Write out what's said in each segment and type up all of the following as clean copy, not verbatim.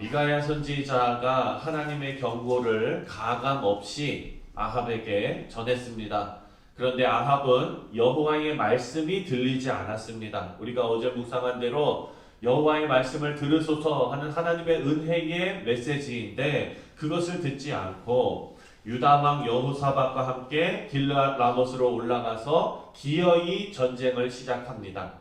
미가야 선지자가 하나님의 경고를 가감 없이 아합에게 전했습니다. 그런데 아합은 여호와의 말씀이 들리지 않았습니다. 우리가 어제 묵상한 대로 여호와의 말씀을 들으소서 하는 하나님의 은혜의 메시지인데 그것을 듣지 않고 유다 왕 여호사밧과 함께 길르앗 라못으로 올라가서 기어이 전쟁을 시작합니다.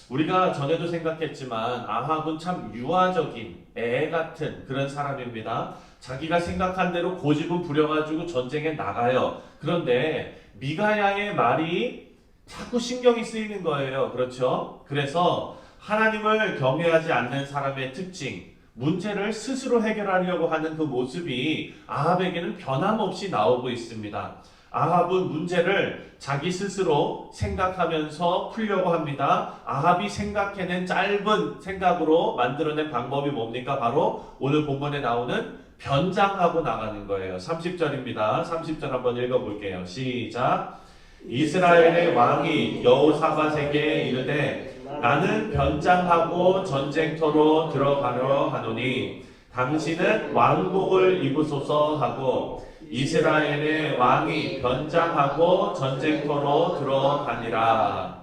우리가 전에도 생각했지만 아합은 참 유아적인 애 같은 그런 사람입니다. 자기가 생각한 대로 고집은 부려가지고 전쟁에 나가요. 그런데 미가야의 말이 자꾸 신경이 쓰이는 거예요. 그렇죠? 그래서 하나님을 경외하지 않는 사람의 특징, 문제를 스스로 해결하려고 하는 그 모습이 아합에게는 변함없이 나오고 있습니다. 아합은 문제를 자기 스스로 생각하면서 풀려고 합니다. 아합이 생각해낸 짧은 생각으로 만들어낸 방법이 뭡니까? 바로 오늘 본문에 나오는 변장하고 나가는 거예요. 30절입니다. 30절 한번 읽어볼게요. 시작. 이스라엘의 왕이 여호사밧에게 이르되 나는 변장하고 전쟁터로 들어가려 하노니 당신은 왕복을 입으소서 하고 이스라엘의 왕이 변장하고 전쟁터로 들어가니라.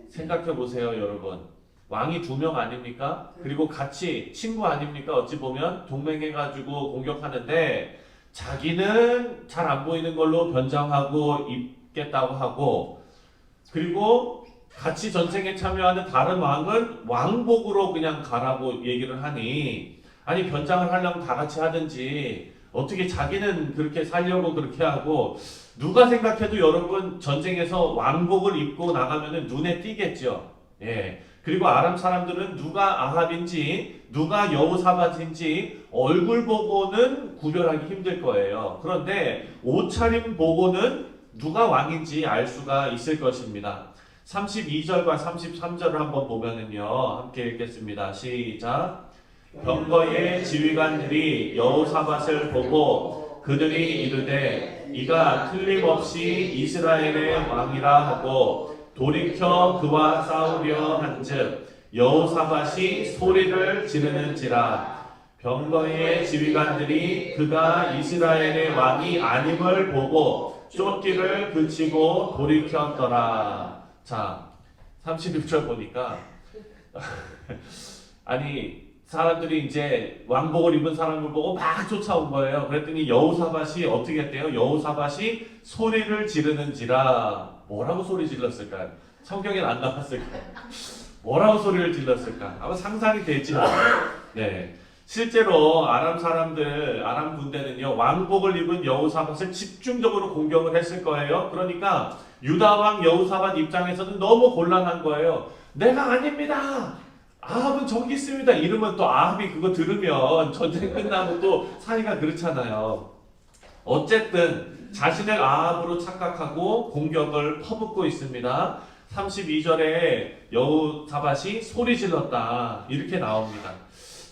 생각해 보세요, 여러분. 왕이 2명 아닙니까? 그리고 같이 친구 아닙니까? 어찌 보면 동맹해가지고 공격하는데 자기는 잘 안 보이는 걸로 변장하고 입겠다고 하고, 그리고 같이 전쟁에 참여하는 다른 왕은 왕복으로 그냥 가라고 얘기를 하니, 아니 변장을 하려면 다 같이 하든지 어떻게 자기는 그렇게 살려고 그렇게 하고, 누가 생각해도 여러분 전쟁에서 왕복을 입고 나가면은 눈에 띄겠죠. 예. 그리고 아람 사람들은 누가 아합인지 누가 여호사밧인지 얼굴 보고는 구별하기 힘들 거예요. 그런데 옷차림 보고는 누가 왕인지 알 수가 있을 것입니다. 32절과 33절을 한번 보면은요, 함께 읽겠습니다. 시작. 병거의 지휘관들이 여호사밧을 보고 그들이 이르되 이가 틀림없이 이스라엘의 왕이라 하고 돌이켜 그와 싸우려 한즉 여호사밧이 소리를 지르는지라. 병거의 지휘관들이 그가 이스라엘의 왕이 아님을 보고 쫓기를 그치고 돌이켰더라. 자, 31절 보니까 아니 사람들이 이제 왕복을 입은 사람을 보고 막 쫓아온 거예요. 그랬더니 여호사밧이 어떻게 했대요? 여호사밧이 소리를 지르는지라. 뭐라고 소리 질렀을까요? 성경엔 안 나왔을까요? 뭐라고 소리를 질렀을까? 아마 상상이 되지 않아요. 네. 실제로 아람 사람들, 아람 군대는요, 왕복을 입은 여호사밧을 집중적으로 공격을 했을 거예요. 그러니까 유다 왕 여호사밧 입장에서는 너무 곤란한 거예요. 내가 아닙니다. 아합은 저기 있습니다. 이러면 또 아합이 그거 들으면 전쟁 끝나고 또 사이가 그렇잖아요. 어쨌든 자신을 아합으로 착각하고 공격을 퍼붓고 있습니다. 32절에 여호사밧이 소리 질렀다. 이렇게 나옵니다.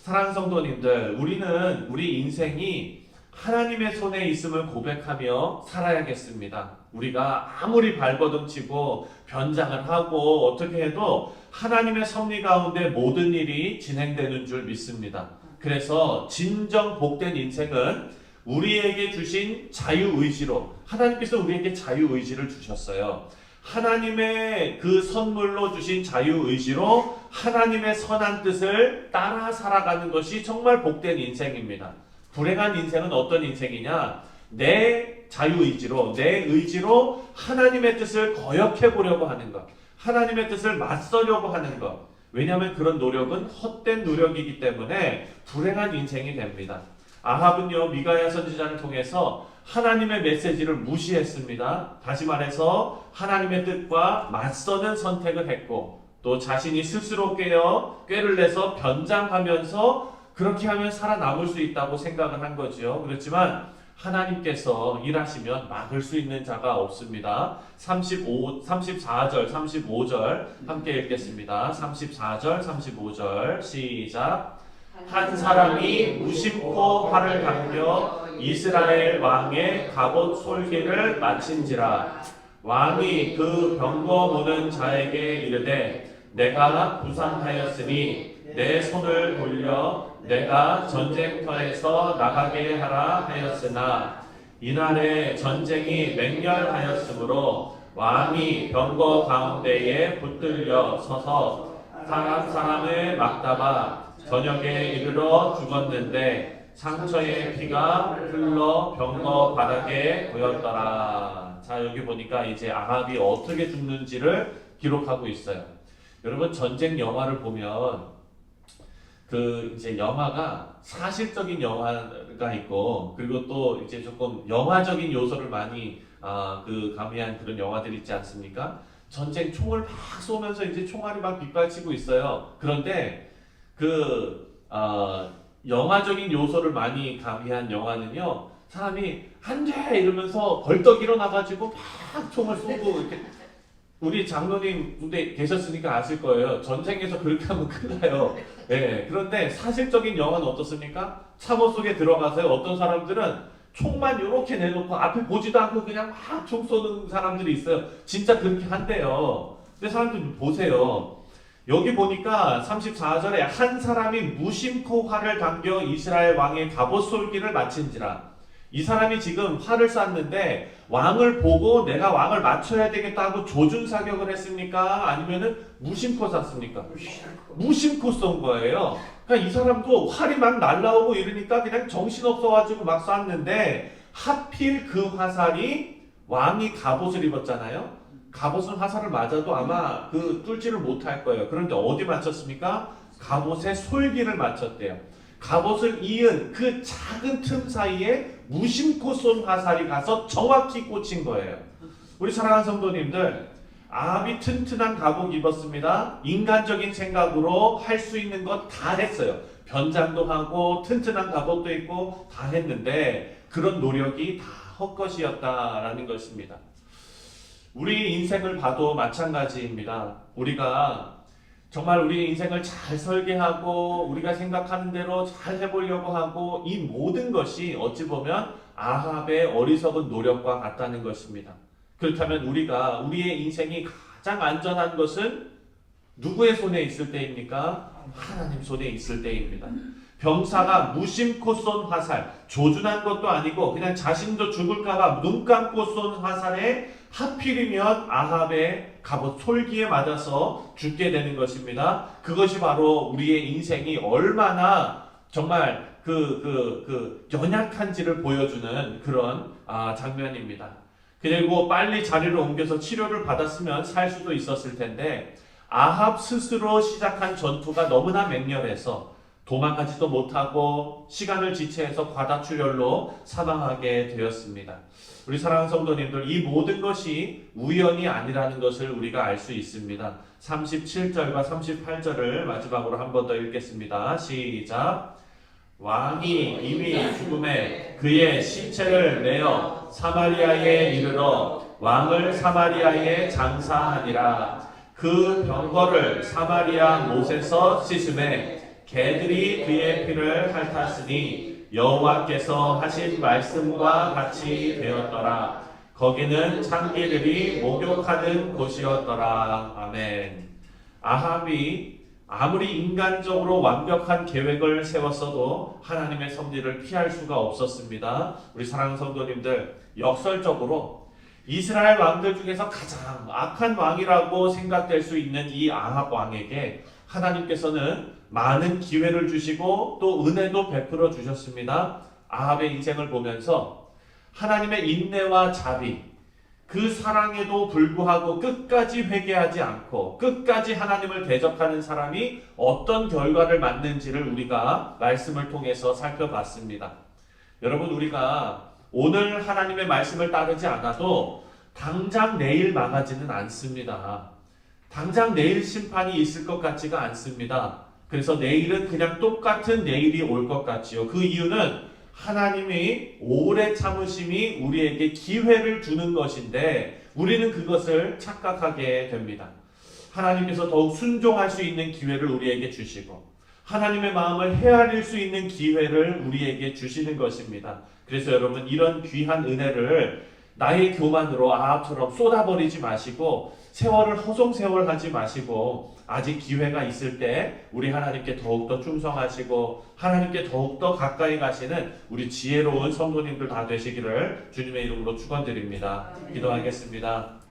사랑하는 성도님들, 우리는 우리 인생이 하나님의 손에 있음을 고백하며 살아야겠습니다. 우리가 아무리 발버둥치고 변장을 하고 어떻게 해도 하나님의 섭리 가운데 모든 일이 진행되는 줄 믿습니다. 그래서 진정 복된 인생은 우리에게 주신 자유의지로, 하나님께서 우리에게 자유의지를 주셨어요. 하나님의 그 선물로 주신 자유의지로 하나님의 선한 뜻을 따라 살아가는 것이 정말 복된 인생입니다. 불행한 인생은 어떤 인생이냐? 내 자유의지로, 내 의지로 하나님의 뜻을 거역해 보려고 하는 것, 하나님의 뜻을 맞서려고 하는 것. 왜냐하면 그런 노력은 헛된 노력이기 때문에 불행한 인생이 됩니다. 아합은요, 미가야 선지자를 통해서 하나님의 메시지를 무시했습니다. 다시 말해서 하나님의 뜻과 맞서는 선택을 했고, 또 자신이 스스로 꾀를 내서 변장하면서 그렇게 하면 살아남을 수 있다고 생각을 한 거죠. 그렇지만 하나님께서 일하시면 막을 수 있는 자가 없습니다. 34절, 35절 함께 읽겠습니다. 34절, 35절 시작. 한 사람이 무심코 활을 당겨 이스라엘 왕의 갑옷 솔기를 마친지라. 왕이 그 병거 무는 자에게 이르되 내가 부상하였으니 내 손을 돌려 내가 전쟁터에서 나가게 하라 하였으나 이날에 전쟁이 맹렬하였으므로 왕이 병거 가운데에 붙들려 서서 사람을 막다봐 저녁에 이르러 죽었는데 상처의 피가 흘러 병거 바닥에 보였더라. 자, 여기 보니까 이제 아합이 어떻게 죽는지를 기록하고 있어요. 여러분, 전쟁 영화를 보면 그 이제 영화가 사실적인 영화가 있고, 그리고 또 이제 조금 영화적인 요소를 많이 가미한 그런 영화들이 있지 않습니까? 전쟁 총을 막 쏘면서 이제 총알이 막 빗발치고 있어요. 그런데 영화적인 요소를 많이 가미한 영화는요, 사람이 안 돼! 이러면서 벌떡 일어나가지고 막 총을 쏘고 이렇게. 우리 장로님 군대 계셨으니까 아실 거예요. 전쟁에서 그렇게 하면 큰일 나요. 네, 그런데 사실적인 영화는 어떻습니까? 참호 속에 들어가서요, 어떤 사람들은 총만 이렇게 내놓고 앞에 보지도 않고 그냥 막 총 쏘는 사람들이 있어요. 진짜 그렇게 한대요. 근데 사람들 보세요. 여기 보니까 34절에 한 사람이 무심코 활을 당겨 이스라엘 왕의 갑옷 솔기를 마친지라. 이 사람이 지금 활을 쐈는데 왕을 보고 내가 왕을 맞춰야 되겠다고 조준 사격을 했습니까? 아니면은 무심코 쐈습니까? 무심코 쏜 거예요. 그러니까 이 사람도 활이 막 날라오고 이러니까 그냥 정신없어가지고 막 쐈는데, 하필 그 화살이 왕이 갑옷을 입었잖아요. 갑옷은 화살을 맞아도 아마 뚫지를 못할 거예요. 그런데 어디 맞췄습니까? 갑옷의 솔기를 맞췄대요. 갑옷을 이은 그 작은 틈 사이에 무심코 쏜 화살이 가서 정확히 꽂힌 거예요. 우리 사랑하는 성도님들, 아합이 튼튼한 갑옷 입었습니다. 인간적인 생각으로 할 수 있는 것 다 했어요. 변장도 하고 튼튼한 갑옷도 입고 다 했는데 그런 노력이 다 헛것이었다라는 것입니다. 우리 인생을 봐도 마찬가지입니다. 우리가 정말 우리 인생을 잘 설계하고 우리가 생각하는 대로 잘 해보려고 하고, 이 모든 것이 어찌 보면 아합의 어리석은 노력과 같다는 것입니다. 그렇다면 우리의 인생이 가장 안전한 것은 누구의 손에 있을 때입니까? 하나님 손에 있을 때입니다. 병사가 무심코 쏜 화살, 조준한 것도 아니고 그냥 자신도 죽을까봐 눈 감고 쏜 화살에 하필이면 아합의 갑옷 솔기에 맞아서 죽게 되는 것입니다. 그것이 바로 우리의 인생이 얼마나 정말 연약한지를 보여주는 그런 장면입니다. 그리고 빨리 자리를 옮겨서 치료를 받았으면 살 수도 있었을 텐데, 아합 스스로 시작한 전투가 너무나 맹렬해서 도망가지도 못하고 시간을 지체해서 과다출혈로 사망하게 되었습니다. 우리 사랑하는 성도님들, 이 모든 것이 우연이 아니라는 것을 우리가 알 수 있습니다. 37절과 38절을 마지막으로 한 번 더 읽겠습니다. 시작. 왕이 이미 죽음에 그의 시체를 내어 사마리아에 이르러 왕을 사마리아에 장사하니라. 그 병거를 사마리아 못에서 씻음에 개들이 그의 피를 핥았으니 여호와께서 하신 말씀과 같이 되었더라. 거기는 창기들이 목욕하는 곳이었더라. 아멘. 아합이 아무리 인간적으로 완벽한 계획을 세웠어도 하나님의 섭리를 피할 수가 없었습니다. 우리 사랑하는 성도님들, 역설적으로 이스라엘 왕들 중에서 가장 악한 왕이라고 생각될 수 있는 이 아합 왕에게 하나님께서는 많은 기회를 주시고 또 은혜도 베풀어 주셨습니다. 아합의 인생을 보면서 하나님의 인내와 자비, 그 사랑에도 불구하고 끝까지 회개하지 않고 끝까지 하나님을 대적하는 사람이 어떤 결과를 맞는지를 우리가 말씀을 통해서 살펴봤습니다. 여러분, 우리가 오늘 하나님의 말씀을 따르지 않아도 당장 내일 망하지는 않습니다. 당장 내일 심판이 있을 것 같지가 않습니다. 그래서 내일은 그냥 똑같은 내일이 올 것 같지요. 그 이유는 하나님이 오래 참으심이 우리에게 기회를 주는 것인데 우리는 그것을 착각하게 됩니다. 하나님께서 더욱 순종할 수 있는 기회를 우리에게 주시고 하나님의 마음을 헤아릴 수 있는 기회를 우리에게 주시는 것입니다. 그래서 여러분, 이런 귀한 은혜를 나의 교만으로 아합처럼 쏟아버리지 마시고 세월을 허송세월하지 마시고 아직 기회가 있을 때 우리 하나님께 더욱더 충성하시고 하나님께 더욱더 가까이 가시는 우리 지혜로운 성도님들 다 되시기를 주님의 이름으로 축원드립니다. 기도하겠습니다.